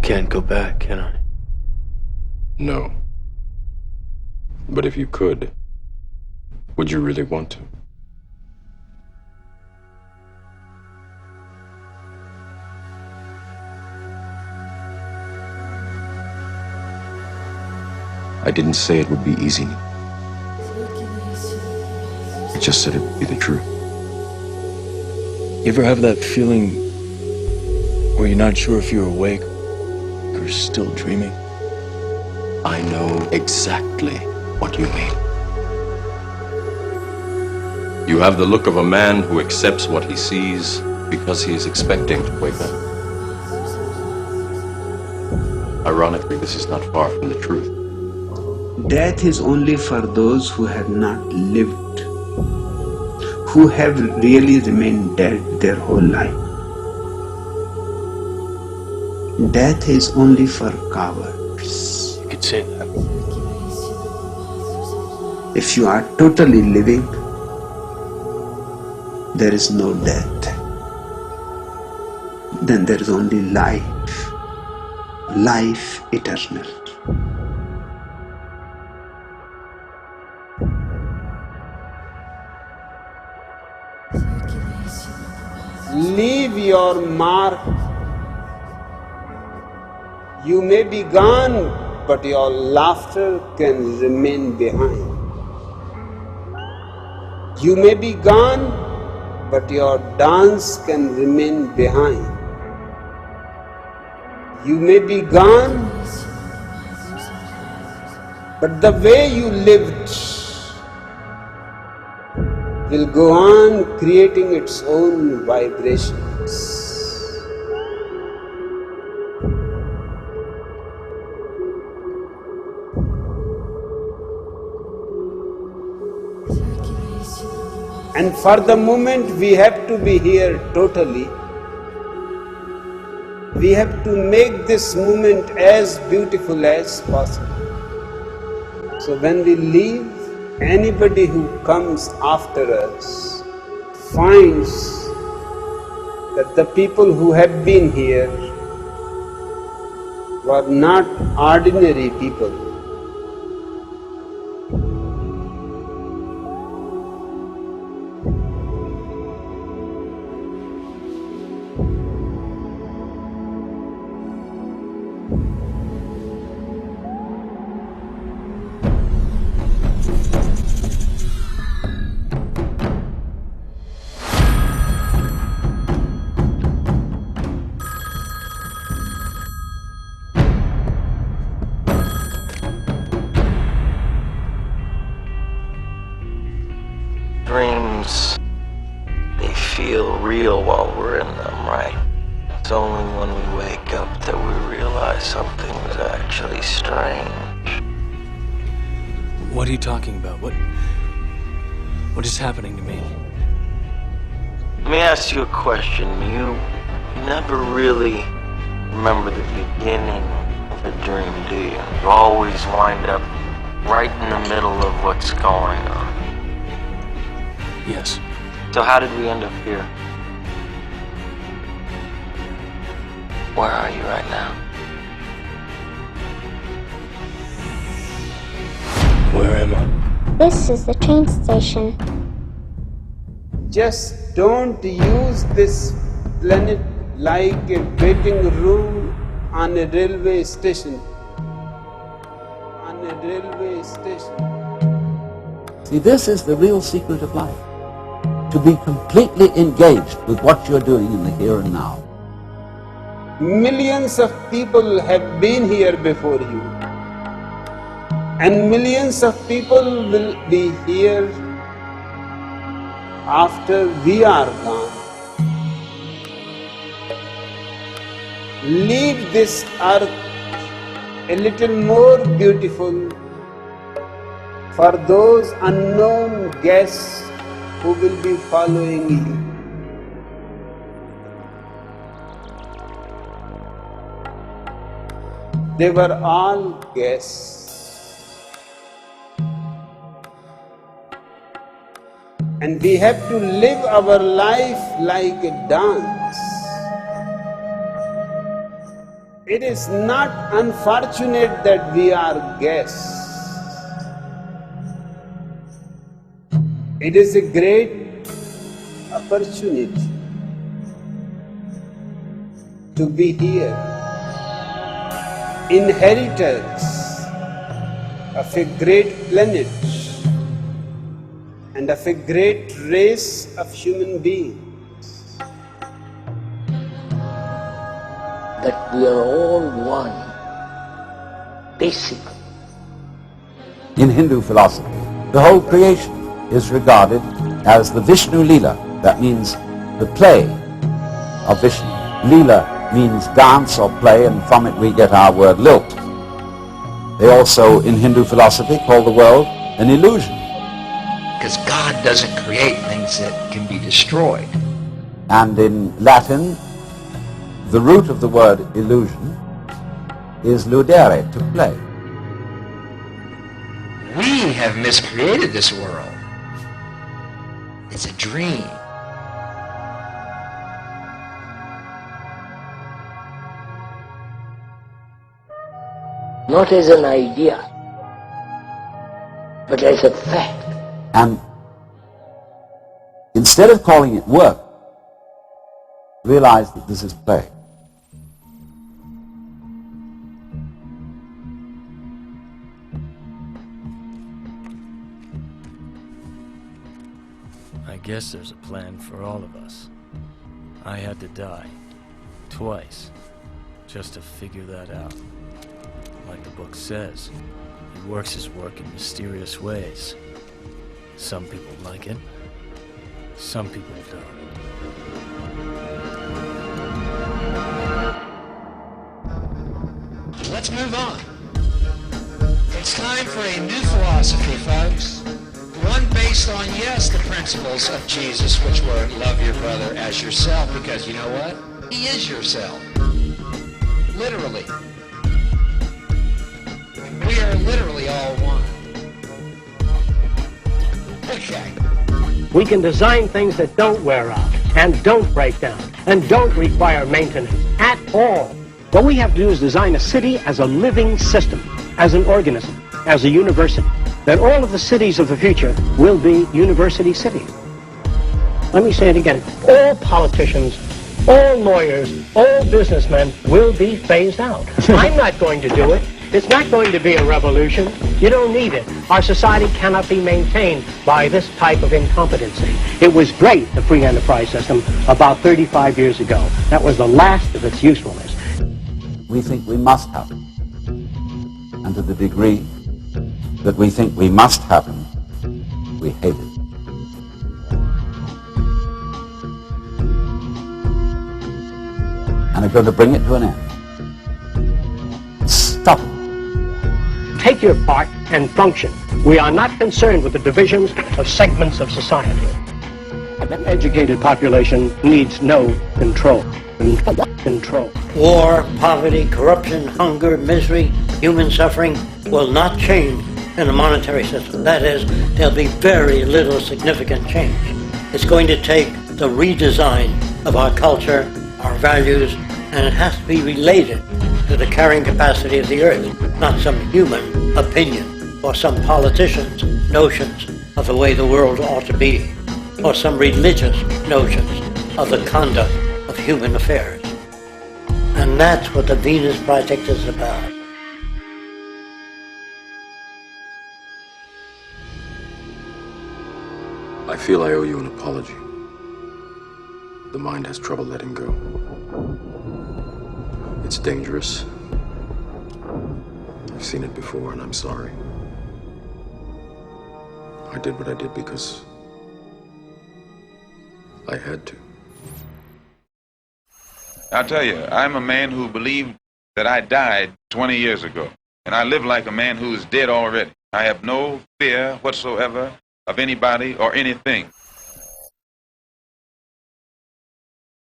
can't go back, can I? No. But if you could, would you really want to? I didn't say it would be easy. I just said it would be the truth. You ever have that feeling where you're not sure if you're awake or still dreaming? I know exactly what you mean. You have the look of a man who accepts what he sees because he is expecting to wake up. Ironically, this is not far from the truth. Death is only for those who have not lived, who have really remained dead their whole life. Death is only for cowards. You could say that. If you are totally living, there is no death. Then there is only life, life eternal. Leave your mark. You may be gone, but your laughter can remain behind. You may be gone, but your dance can remain behind. You may be gone, but the way you lived will go on creating its own vibrations. And for the moment we have to be here totally. We have to make this moment as beautiful as possible. So when we leave, anybody who comes after us finds that the people who have been here were not ordinary people. Dreams, they feel real while we're in them, right? It's only when we wake up that we realize something is actually strange. What are you talking about? What is happening to me? Let me ask you a question. You never really remember the beginning of a dream, do you? You always wind up right in the middle of what's going on. Yes. So how did we end up here? Where are you right now? Where am I? This is the train station. Just don't use this planet like a waiting room on a railway station. On a railway station. See, this is the real secret of life. To be completely engaged with what you're doing in the here and now. Millions of people have been here before you. And millions of people will be here after we are gone. Leave this earth a little more beautiful for those unknown guests who will be following you. They were all guests. And we have to live our life like a dance. It is not unfortunate that we are guests. It is a great opportunity to be here, inheritors of a great planet and of a great race of human beings. That we are all one, basically. In Hindu philosophy, the whole creation is regarded as the Vishnu Leela. That means the play of Vishnu. Leela means dance or play, and from it we get our word lilt. They also, in Hindu philosophy, call the world an illusion. Because God doesn't create things that can be destroyed. And in Latin, the root of the word illusion is ludere, to play. We have miscreated this world. It's a dream. Not as an idea, but as a fact. And instead of calling it work, realize that this is play. I guess there's a plan for all of us. I had to die. Twice. Just to figure that out. Like the book says, he works his work in mysterious ways. Some people like it. Some people don't. Let's move on. It's time for a new philosophy, folks. One based on, yes, the principles of Jesus, which were love your brother as yourself, because you know what? He is yourself. Literally. We are literally all one. Okay. We can design things that don't wear out and don't break down and don't require maintenance at all. What we have to do is design a city as a living system, as an organism, as a university. Then all of the cities of the future will be university cities. Let me say it again. All politicians, all lawyers, all businessmen will be phased out. I'm not going to do it. It's not going to be a revolution. You don't need it. Our society cannot be maintained by this type of incompetency. It was great, the free enterprise system, about 35 years ago. That was the last of its usefulness. We think we must have it. And to the degree that we think we must have it, we hate it. And are going to bring it to an end. Stop it. Take your part and function. We are not concerned with the divisions of segments of society. An educated population needs no control. Control. War, poverty, corruption, hunger, misery, human suffering will not change in a monetary system. That is, there'll be very little significant change. It's going to take the redesign of our culture, our values, and it has to be related to the carrying capacity of the earth, not some human opinion or some politician's notions of the way the world ought to be, or some religious notions of the conduct of human affairs. And that's what the Venus Project is about. I feel I owe you an apology. The mind has trouble letting go. It's dangerous. I've seen it before, and I'm sorry. I did what I did because I had to. I'll tell you, I'm a man who believed that I died 20 years ago, and I live like a man who is dead already. I have no fear whatsoever of anybody or anything.